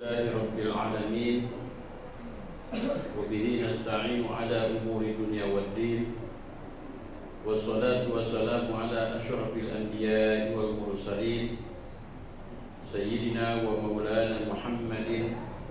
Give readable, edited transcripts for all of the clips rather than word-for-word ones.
لله رب العالمين وبه نستعين على أمور الدنيا والدين والصلاة والسلام على أشرف الأنبياء والمرسلين سيدنا ومولانا محمد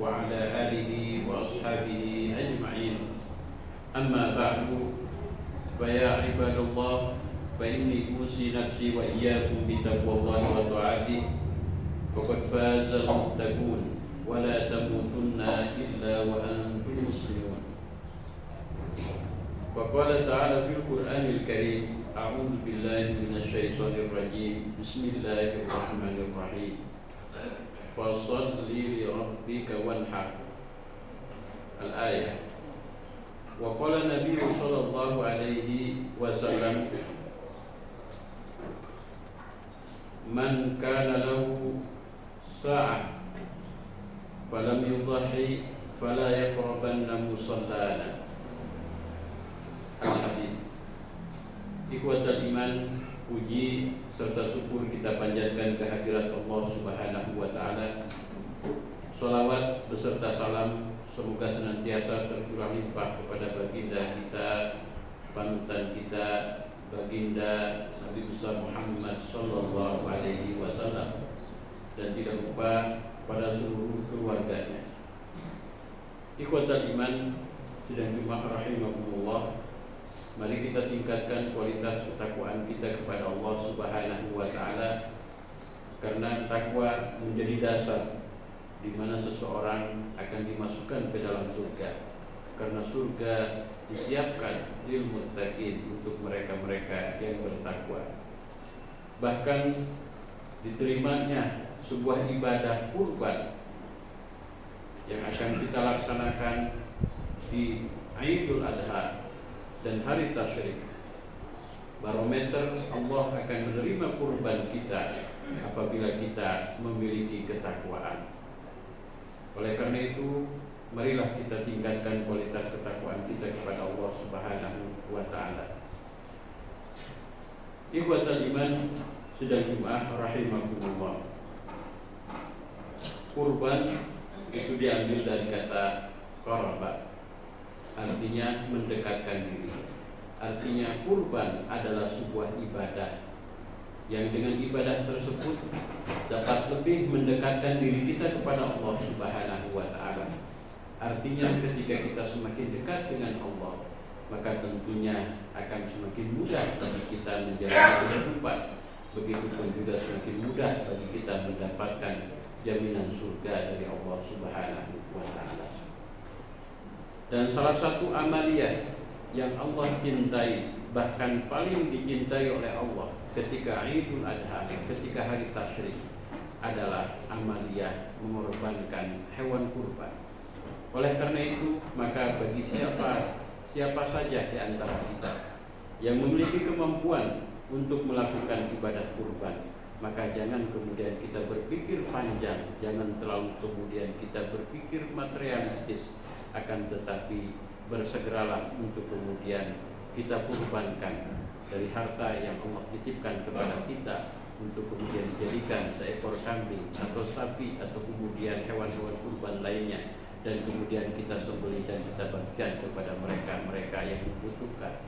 وعلى آله وأصحابه أجمعين. أما بعد فيا عباد الله فإني أوصي نفسي وإياكم بتقوى الله وطاعته فقد فاز المتقون ولا تموتن إلا وأنتم مسلمون. وقال تعالى في القرآن الكريم: أعوذ بالله من الشيطان الرجيم بسم الله الرحمن الرحيم فصل لربك وانحر. الآية. وقال النبي صلى الله عليه وسلم: من كان له ساعة فلم يضحي فلا يقربن مصلانا. Al-Hadid. Ikhwatal iman, puji serta syukur kita panjatkan kehadirat Allah Subhanahu wa taala. Shalawat beserta salam semoga senantiasa tercurah limpah kepada baginda kita, panutan kita, baginda Nabi besar Muhammad sallallahu alaihi wasallam, dan tidak lupa pada seluruh keluarganya. Ikhwatal iman, sidang Jumat rahimakumullah, mari kita tingkatkan kualitas ketakwaan kita kepada Allah Subhanahu wa taala, karena takwa menjadi dasar di mana seseorang akan dimasukkan ke dalam surga. Karena surga disiapkan lil muttaqin, untuk mereka-mereka yang bertakwa. Bahkan diterimanya sebuah ibadah kurban yang akan kita laksanakan di Idul Adha dan hari tasyrik. Barometer Allah akan menerima kurban kita apabila kita memiliki ketakwaan. Oleh karena itu, marilah kita tingkatkan kualitas ketakwaan kita kepada Allah Subhanahu wa taala. Ikhwatal iman, sidang Jumat rahimakumullah. Kurban itu diambil dari kata qarabat, artinya mendekatkan diri. Artinya kurban adalah sebuah ibadah yang dengan ibadah tersebut dapat lebih mendekatkan diri kita kepada Allah Subhanahu wa taala. Artinya ketika kita semakin dekat dengan Allah, maka tentunya akan semakin mudah bagi kita menjalani kehidupan. Begitupun juga semakin mudah bagi kita mendapatkan jaminan surga dari Allah Subhanahu wa taala. Dan salah satu amaliyah yang Allah cintai, bahkan paling dicintai oleh Allah ketika Idul Adha, ketika hari tasyrik, adalah amaliyah mengorbankan hewan kurban. Oleh karena itu, maka bagi siapa saja di antara kita yang memiliki kemampuan untuk melakukan ibadah kurban, maka jangan kemudian kita berpikir panjang, jangan terlalu kemudian kita berpikir materialistis, akan tetapi bersegeralah untuk kemudian kita kurbankan dari harta yang Allah titipkan kepada kita, untuk kemudian dijadikan seekor kambing atau sapi atau kemudian hewan-hewan kurban lainnya, dan kemudian kita sembelih dan kita bagikan kepada mereka-mereka yang membutuhkan.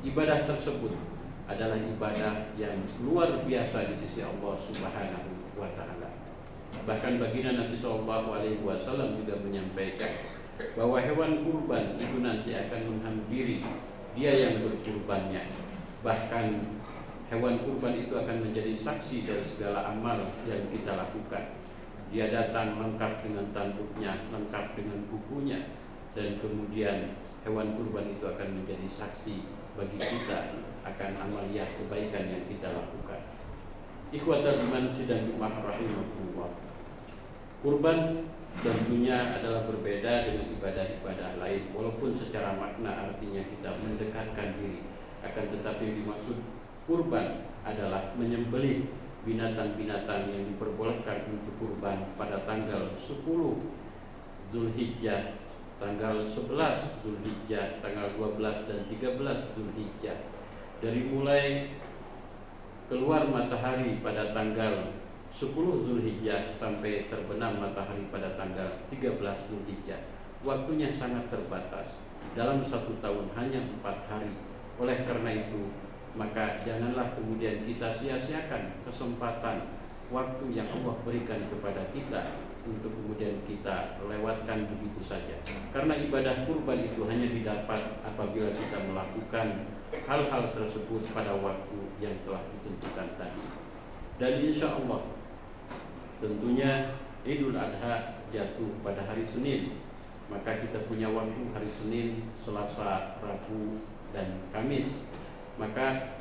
Ibadah tersebut adalah ibadah yang luar biasa di sisi Allah Subhanahu wa taala. Bahkan baginda Nabi sallallahu alaihi wasallam juga menyampaikan bahwa hewan kurban itu nanti akan menghampiri dia yang berkurbannya. Bahkan hewan kurban itu akan menjadi saksi dari segala amal yang kita lakukan. Dia datang lengkap dengan tanduknya, lengkap dengan bukunya, dan kemudian hewan kurban itu akan menjadi saksi bagi kita akan amaliyah kebaikan yang kita lakukan. Ikhwatal iman, sidang Jumat rahimahullah. Kurban tentunya adalah berbeda dengan ibadah-ibadah lain, walaupun secara makna artinya kita mendekatkan diri. Akan tetapi dimaksud kurban adalah menyembelih binatang-binatang yang diperbolehkan untuk kurban pada tanggal 10 Zulhijjah, tanggal 11 Zulhijjah, tanggal 12 dan 13 Zulhijjah. Dari mulai keluar matahari pada tanggal 10 Zulhijjah sampai terbenam matahari pada tanggal 13 Zulhijjah. Waktunya sangat terbatas. Dalam 1 tahun hanya 4 hari. Oleh karena itu, maka janganlah kemudian kita sia-siakan kesempatan waktu yang Allah berikan kepada kita untuk kemudian kita lewatkan begitu saja. Karena ibadah kurban itu hanya didapat apabila kita melakukan hal-hal tersebut pada waktu yang telah ditentukan tadi. Dan insya Allah tentunya Idul Adha jatuh pada hari Senin. Maka kita punya waktu hari Senin, Selasa, Rabu, dan Kamis. Maka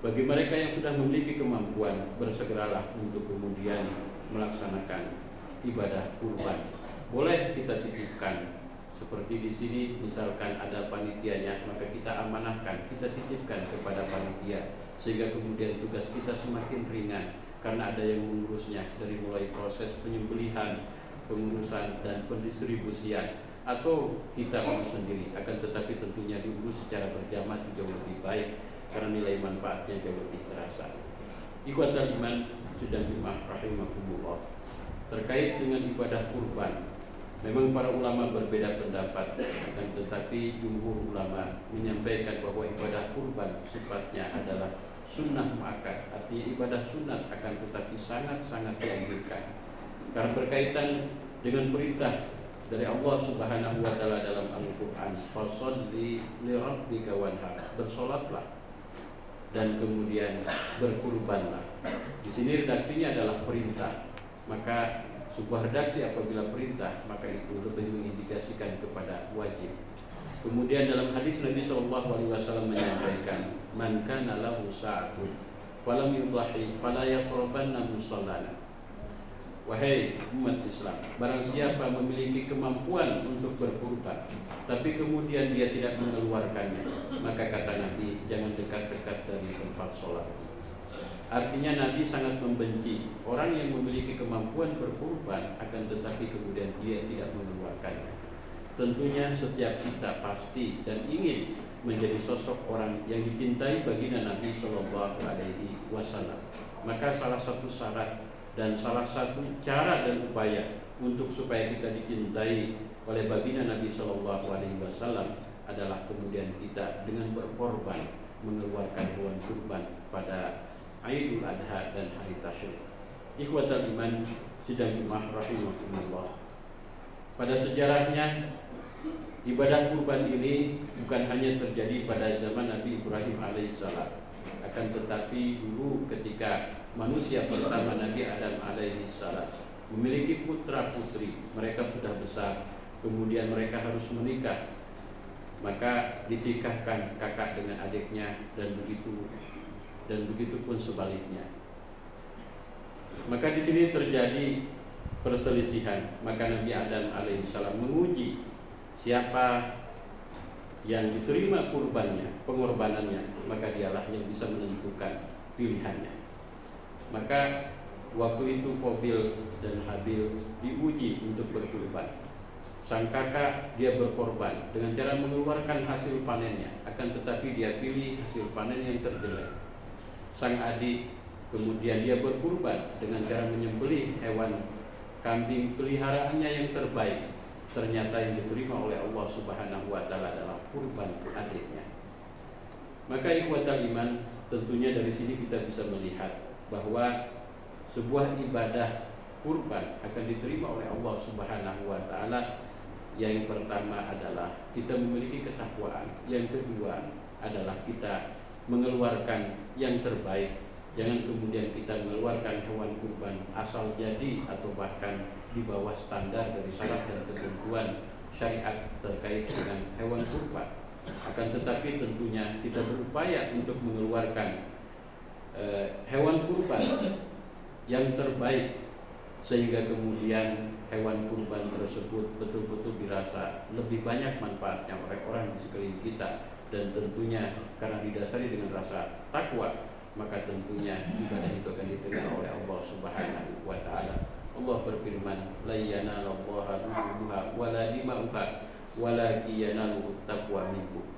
bagi mereka yang sudah memiliki kemampuan, bersegeralah untuk kemudian melaksanakan ibadah kurban. Boleh kita titipkan, seperti di sini misalkan ada panitianya, maka kita amanahkan, kita titipkan kepada panitia, sehingga kemudian tugas kita semakin ringan, karena ada yang mengurusnya dari mulai proses penyembelihan, pengurusan dan pendistribusian, atau kita urus sendiri. Akan tetapi tentunya diurus secara berjamaah jauh lebih baik, karena nilai manfaatnya jauh lebih terasa. Ikhwatal iman sidang jemaah rahimakumullah, terkait dengan ibadah kurban, memang para ulama berbeda pendapat, akan tetapi jumhur ulama menyampaikan bahwa ibadah kurban sifatnya adalah sunnah muakkad, artinya ibadah sunat, akan tetapi sangat-sangat dianjurkan karena berkaitan dengan perintah dari Allah Subhanahu wa taala dalam Al-Qur'an, fasholli li rabbika wanhar, bersolatlah dan kemudian berkurbanlah. Di sini redaksinya adalah perintah. Maka sebuah redaksi apabila perintah, maka itu lebih mengindikasikan kepada wajib. Kemudian dalam hadis Nabi SAW menyampaikan, man kana lahu sa'atun falam yudhahi fala yaqrabanna musallana. Wahai umat Islam, barang siapa memiliki kemampuan untuk berkurban, tapi kemudian dia tidak mengeluarkannya, maka kata Nabi, jangan dekat-dekat dari tempat sholat. Artinya Nabi sangat membenci orang yang memiliki kemampuan berkurban, akan tetapi kemudian dia tidak mengeluarkannya. Tentunya setiap kita pasti dan ingin menjadi sosok orang yang dicintai baginda Nabi Shallallahu Alaihi Wasallam. Maka salah satu syarat dan salah satu cara dan upaya untuk supaya kita dicintai oleh baginda Nabi Shallallahu Alaihi Wasallam adalah kemudian kita dengan berkorban mengeluarkan hewan kurban pada Idul Adha dan hari Tasyrik. Ikhwatal iman sidang jemaah rahimakumullah, pada sejarahnya ibadah kurban ini bukan hanya terjadi pada zaman Nabi Ibrahim alaihissalam, akan tetapi dulu ketika manusia pertama Nabi Adam alaihissalam memiliki putra putri, mereka sudah besar, kemudian mereka harus menikah, maka dinikahkan kakak dengan adiknya dan begitu pun sebaliknya. Maka di sini terjadi perselisihan. Maka Nabi Adam alaihissalam menguji siapa yang diterima kurbannya, pengorbanannya, maka dialah yang bisa menentukan pilihannya. Maka waktu itu Qabil dan Habil diuji untuk berkurban. Sang kakak dia berkorban dengan cara mengeluarkan hasil panennya, akan tetapi dia pilih hasil panen yang terjelek. Sang adik kemudian dia berkurban dengan cara menyembelih hewan kambing peliharaannya yang terbaik. Ternyata yang diterima oleh Allah Subhanahu wa taala adalah kurban adiknya. Maka ikhwatal iman, tentunya dari sini kita bisa melihat bahwa sebuah ibadah kurban akan diterima oleh Allah Subhanahu wa taala. Yang pertama adalah kita memiliki ketakwaan, yang kedua adalah kita mengeluarkan yang terbaik. Jangan kemudian kita mengeluarkan hewan kurban asal jadi atau bahkan di bawah standar dari syarat dan ketentuan syariat terkait dengan hewan kurban. Akan tetapi tentunya kita berupaya untuk mengeluarkan hewan kurban yang terbaik, sehingga kemudian hewan kurban tersebut betul-betul dirasa lebih banyak manfaatnya oleh orang di sekeliling kita. Dan tentunya karena didasari dengan rasa takwa, maka tentunya ibadah itu akan diterima oleh Allah Subhanahu wa taala. Allah berfirman, la yanalallaha luhuha wala dima'uha walakin yanaluhu taqwa minkum.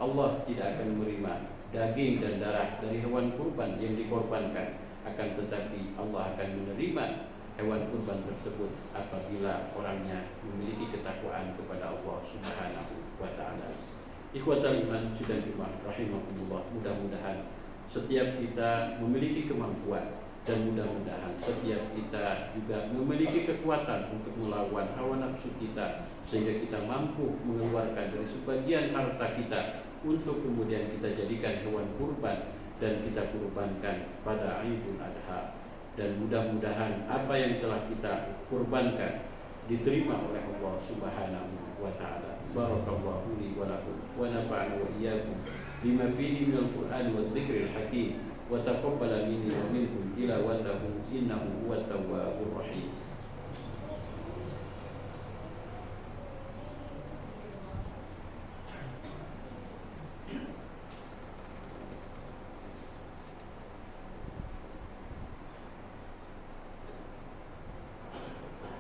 Allah tidak akan menerima daging dan darah dari hewan kurban yang dikorbankan, akan tetapi Allah akan menerima hewan kurban tersebut apabila orangnya memiliki ketakwaan kepada Allah Subhanahu wa taala. Ikhwatal iman sidang rahimakumullah, mudah-mudahan setiap kita memiliki kemampuan dan mudah-mudahan setiap kita juga memiliki kekuatan untuk melawan hawa nafsu kita sehingga kita mampu mengeluarkan dari sebagian harta kita untuk kemudian kita jadikan hewan kurban dan kita kurbankan pada Idul Adha. Dan mudah-mudahan apa yang telah kita kurbankan diterima oleh Allah Subhanahu wa taala. Barakallahu li wa lakum wa nafa'ana wa iyyakum bima fihi minal Qur'an wa dzikril hakim wa taqabbala minni wa minkum tilawatahu innahu huwat tawwabur rahim.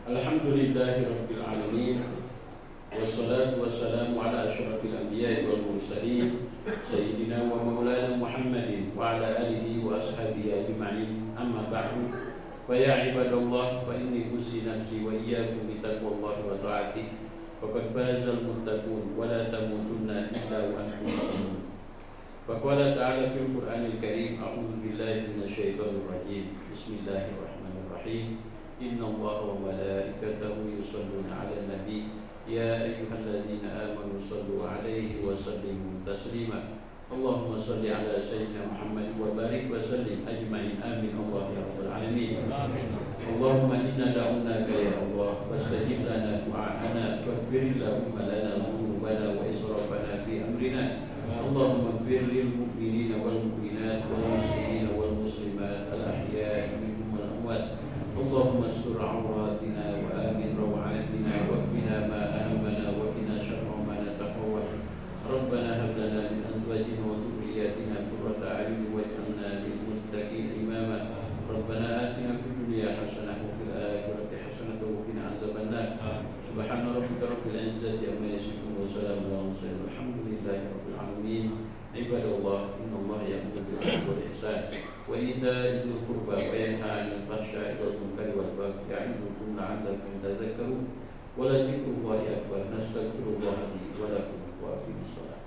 Alhamdulillahi rabbil alamin wassalatu wassalamu ala asyrafil anbiya'i wal mursalin sayyidina wa maulana Muhammadin wa ala alihi wa ashabihi ajma'in. Amma ba'du, fa ya ibadallah, fa inni usi nafsi wa iyyakum bi taqwallahi wa ta'atihi faqad fazal muttaqun wa la tamutunna illa wa antum muslimun. Fa qala ta'ala fil Qur'anil Karim, a'udzu billahi minasy syaithanir rajim. Bismillahirrahmanirrahim. Inna Allaha wa malaikatahu yusholluna 'alan nabi ya ayyuhalladzina amanu shallu 'alaihi wa sallimu taslima. Allahumma shalli 'ala sayyidina Muhammad wa barik wa sallim ajma'in. Amin Allah ya rabbal alamin. Amin. Allahumma inna da'unaka ya Allah fastajib lana du'a'ana waghfir lana dhunubana wa israfana fi amrina. Allahumma ighfir lil mu'minina wal mu'minat wal muslimina wal muslimat al ahya'i minhum wal amwat. Allahumma astur awratina wa amin rawatina wa qina ma ahammana wa qina syarra ma natahawwal. Rabbana hab lana min azwajina wa dhurriyyatina qurrata a'yun waj'alna lil muttaqina imama. Rabbana atina fid dunya hasanah wa fil akhirati hasanah wa qina adzabannar. Subhana rabbika rabbil izzati amma yasifun wa salamun alal mursalin walhamdulillahi rabbil alamin. Ibadallah, innallaha ya'muru bil 'adli wal ihsan wa ita'i dzil qurba wa yanha 'anil fahsya'i wal munkari wal baghi ya'idukum la'allakum tadhakkarun. Wa la dzikrullahi akbar. Nastaghfirullaha li wa lakum wa aqimus shalah.